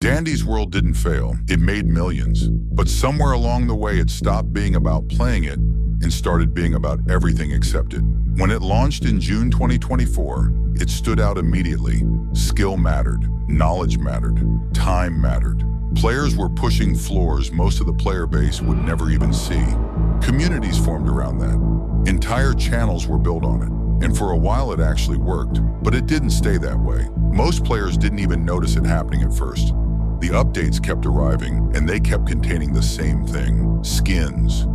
Dandy's World didn't fail. It made millions. But somewhere along the way, it stopped being about playing it and started being about everything except it. When it launched in June 2024, it stood out immediately. Skill mattered, knowledge mattered, time mattered. Players were pushing floors most of the player base would never even see. Communities formed around that. Entire channels were built on it. And for a while it actually worked, but it didn't stay that way. Most players didn't even notice it happening at first. The updates kept arriving, and they kept containing the same thing. Skins,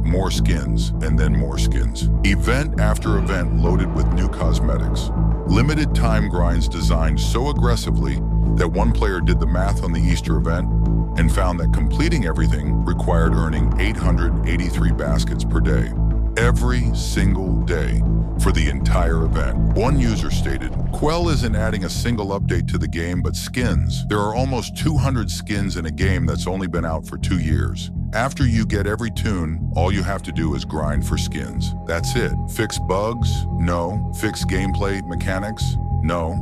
and then more skins. Event after event loaded with new cosmetics. Limited time grinds designed so aggressively that one player did the math on the Easter event and found that completing everything required earning 883 baskets per day. Every single day for the entire event. One user stated, "Quell isn't adding a single update to the game, but skins. There are almost 200 skins in a game that's only been out for 2 years. After you get every tune, all you have to do is grind for skins. That's it. Fix bugs? No. Fix gameplay mechanics? No.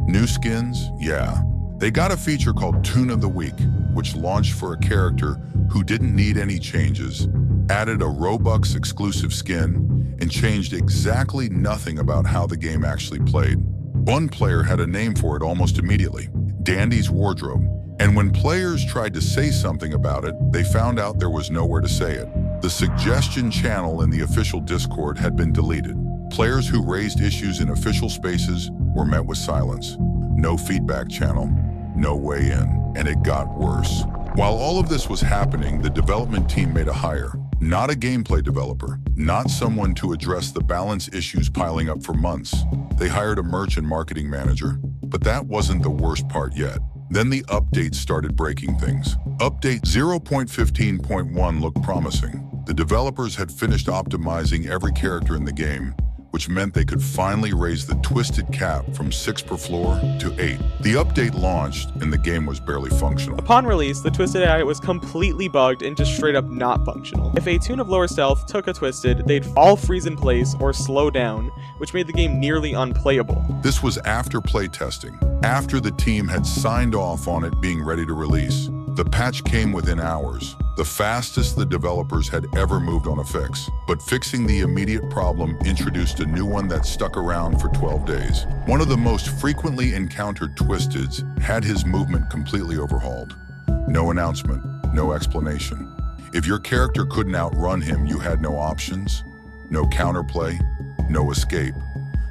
New skins? Yeah." They got a feature called Tune of the Week, which launched for a character who didn't need any changes, added a Roblox exclusive skin, and changed exactly nothing about how the game actually played. One player had a name for it almost immediately, Dandy's Wardrobe. And when players tried to say something about it, they found out there was nowhere to say it. The suggestion channel in the official Discord had been deleted. Players who raised issues in official spaces were met with silence. No feedback channel, no way in, and it got worse. While all of this was happening, the development team made a hire. Not a gameplay developer, not someone to address the balance issues piling up for months. They hired a merch and marketing manager, but that wasn't the worst part yet. Then the updates started breaking things. Update 0.15.1 looked promising. The developers had finished optimizing every character in the game, which meant they could finally raise the twisted cap from 6 per floor to 8. The update launched, and the game was barely functional. Upon release, the Twisted AI was completely bugged and just straight up not functional. If a tune of lower stealth took a Twisted, they'd all freeze in place or slow down, which made the game nearly unplayable. This was after playtesting, after the team had signed off on it being ready to release. The patch came within hours, the fastest the developers had ever moved on a fix. But fixing the immediate problem introduced a new one that stuck around for 12 days. One of the most frequently encountered Twisteds had his movement completely overhauled. No announcement, no explanation. If your character couldn't outrun him, you had no options, no counterplay, no escape.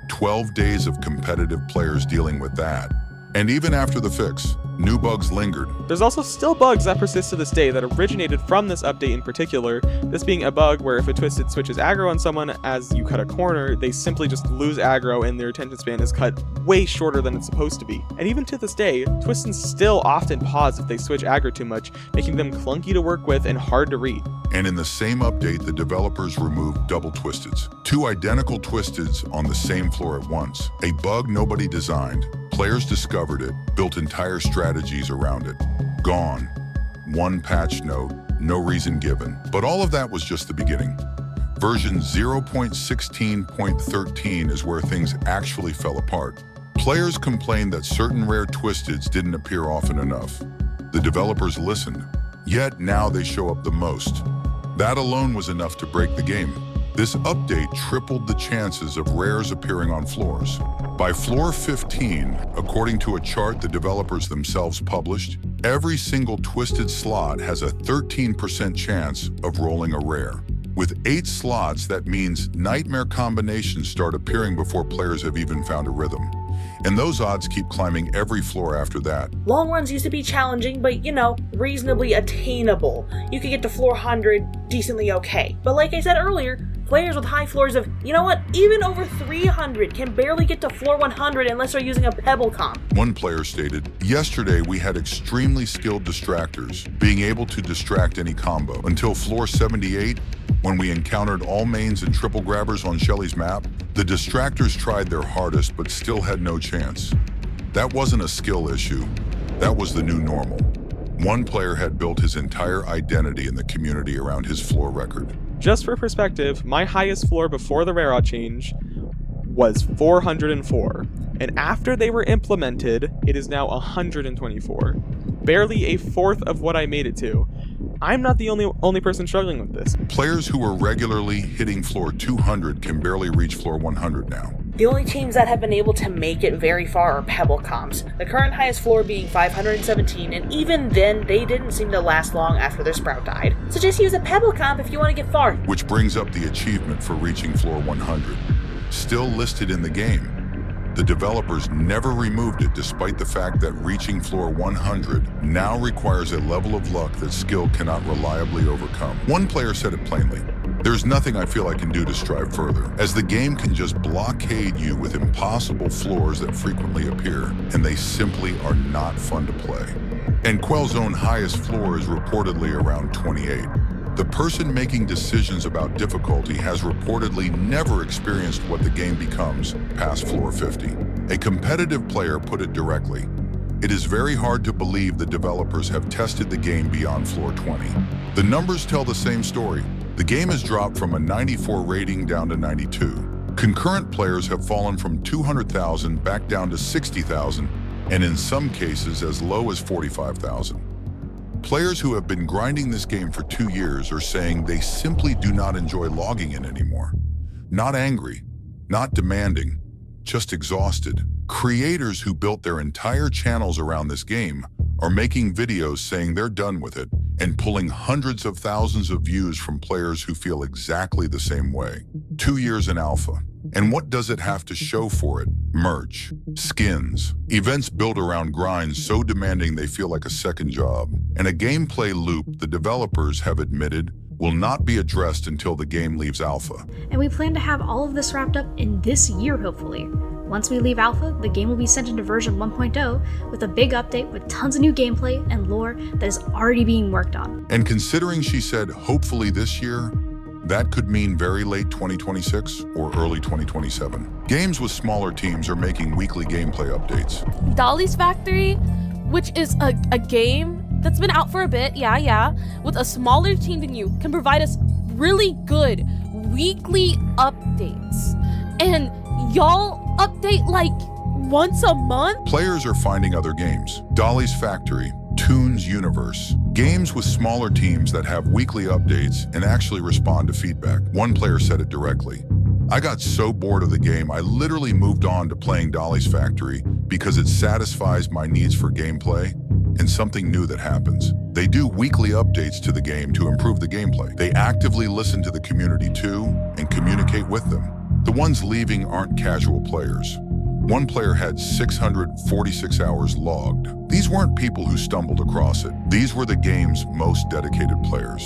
12 days of competitive players dealing with that. And even after the fix, new bugs lingered. There's also still bugs that persist to this day that originated from this update in particular, this being a bug where if a Twisted switches aggro on someone as you cut a corner, they simply just lose aggro and their attention span is cut way shorter than it's supposed to be. And even to this day, Twisteds still often pause if they switch aggro too much, making them clunky to work with and hard to read. And in the same update, the developers removed double Twisteds. 2 identical Twisteds on the same floor at once. A bug nobody designed. Players discovered it, built entire strategies around it. Gone. One patch note, no reason given. But all of that was just the beginning. Version 0.16.13 is where things actually fell apart. Players complained that certain rare Twisteds didn't appear often enough. The developers listened, yet now they show up the most. That alone was enough to break the game. This update tripled the chances of rares appearing on floors. By floor 15, according to a chart the developers themselves published, every single Twisted slot has a 13% chance of rolling a rare. With 8 slots, that means nightmare combinations start appearing before players have even found a rhythm. And those odds keep climbing every floor after that. Long runs used to be challenging, but reasonably attainable. You could get to floor 100 decently okay. But like I said earlier, players with high floors of, even over 300 can barely get to floor 100 unless they're using a pebble comp. One player stated, "Yesterday we had extremely skilled distractors, being able to distract any combo. Until floor 78, when we encountered all mains and triple grabbers on Shelly's map, the distractors tried their hardest but still had no chance. That wasn't a skill issue, that was the new normal." One player had built his entire identity in the community around his floor record. Just for perspective, my highest floor before the rare change was 404, and after they were implemented, it is now 124. barely a fourth of what I made it to. I'm not the only person struggling with this. Players who are regularly hitting floor 200 can barely reach floor 100 now. The only teams that have been able to make it very far are Pebble comps, the current highest floor being 517, and even then, they didn't seem to last long after their Sprout died. So just use a Pebble comp if you want to get far. Which brings up the achievement for reaching floor 100. Still listed in the game. The developers never removed it despite the fact that reaching floor 100 now requires a level of luck that skill cannot reliably overcome. One player said it plainly, "There's nothing I feel I can do to strive further, as the game can just blockade you with impossible floors that frequently appear, and they simply are not fun to play." And Quell's own highest floor is reportedly around 28. The person making decisions about difficulty has reportedly never experienced what the game becomes past floor 50. A competitive player put it directly, "It is very hard to believe the developers have tested the game beyond floor 20. The numbers tell the same story. The game has dropped from a 94 rating down to 92. Concurrent players have fallen from 200,000 back down to 60,000, and in some cases as low as 45,000. Players who have been grinding this game for 2 years are saying they simply do not enjoy logging in anymore. Not angry, not demanding, just exhausted. Creators who built their entire channels around this game are making videos saying they're done with it and pulling hundreds of thousands of views from players who feel exactly the same way. 2 years in alpha. And what does it have to show for it? Merch, skins, events built around grinds so demanding they feel like a second job, and a gameplay loop the developers have admitted will not be addressed until the game leaves alpha. And we plan to have all of this wrapped up in this year, hopefully. Once we leave alpha, the game will be sent into version 1.0 with a big update with tons of new gameplay and lore that is already being worked on. And considering she said hopefully this year, that could mean very late 2026 or early 2027. Games with smaller teams are making weekly gameplay updates. Dolly's Factory, which is a game that's been out for a bit, yeah, with a smaller team than you, can provide us really good weekly updates. And y'all update like once a month? Players are finding other games. Dolly's Factory, Toon's Universe. Games with smaller teams that have weekly updates and actually respond to feedback. One player said it directly. "I got so bored of the game, I literally moved on to playing Dolly's Factory because it satisfies my needs for gameplay and something new that happens." They do weekly updates to the game to improve the gameplay. They actively listen to the community too and communicate with them. The ones leaving aren't casual players. One player had 646 hours logged. These weren't people who stumbled across it. These were the game's most dedicated players.